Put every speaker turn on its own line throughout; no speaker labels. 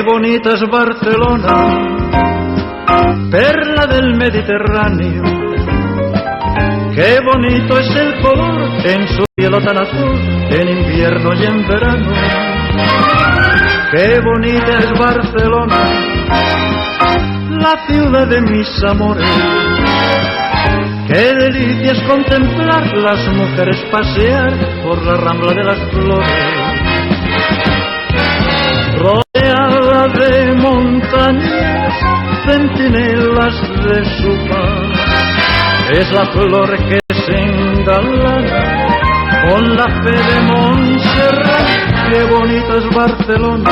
bonita es Barcelona, perla del Mediterráneo. Qué bonito es el color en su cielo tan azul, en invierno y en verano. Qué bonita es Barcelona, la ciudad de mis amores. Qué delicia es contemplar las mujeres pasear por la rambla de las flores. Rodeada de montañas, centinelas de su paz, es la flor que se engalana con la fe de Montserrat. Qué bonita es Barcelona,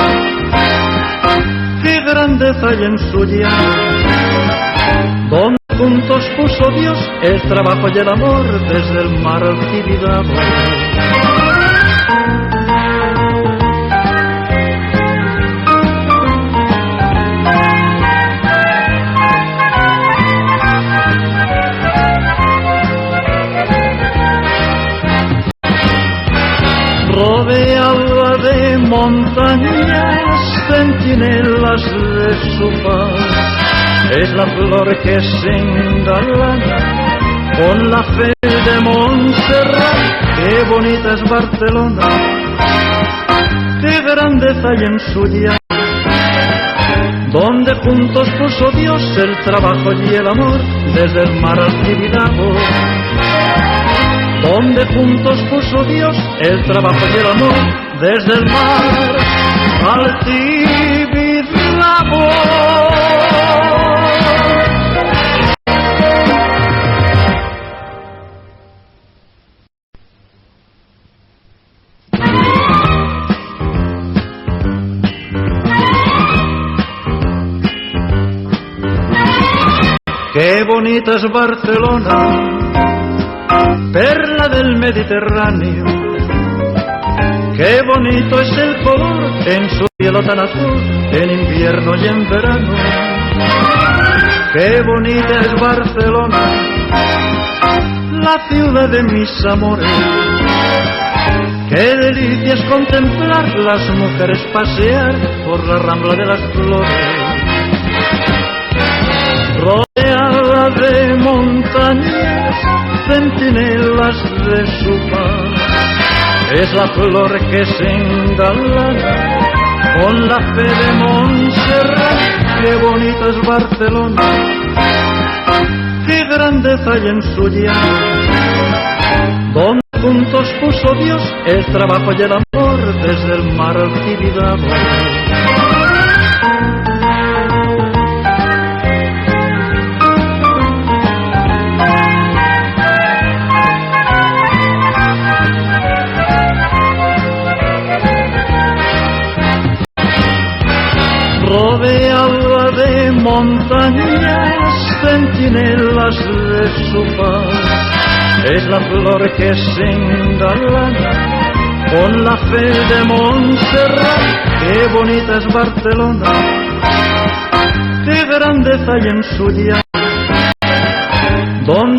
qué grandeza hay en su llano, donde juntos puso Dios el trabajo y el amor desde el mar al Tibidabo. Rodeada de montañas, centinelas de su paz, es la flor que se engalana con la fe de Montserrat. Qué bonita es Barcelona, qué grandeza hay en su llano, donde juntos puso Dios el trabajo y el amor desde el mar al Tibidabo. Donde juntos puso Dios el trabajo y el amor desde el mar al Tibidabo. Qué bonita es Barcelona, perla del Mediterráneo. Qué bonito es el color en su cielo tan azul, en invierno y en verano. Qué bonita es Barcelona, la ciudad de mis amores. Qué delicia es contemplar las mujeres pasear por la rambla de las flores. Rodeada de montañas, centinelas de su paz, es la flor que se engalana con la fe de Montserrat. Qué bonita es Barcelona, qué grandeza hay en su llano, donde juntos puso Dios el trabajo y el amor desde el mar al Tibidabo. Rodeada de montañas, centinelas de su paz, es la flor que se engalana con la fe de Montserrat. Qué bonita es Barcelona, qué grandeza hay en su llano, donde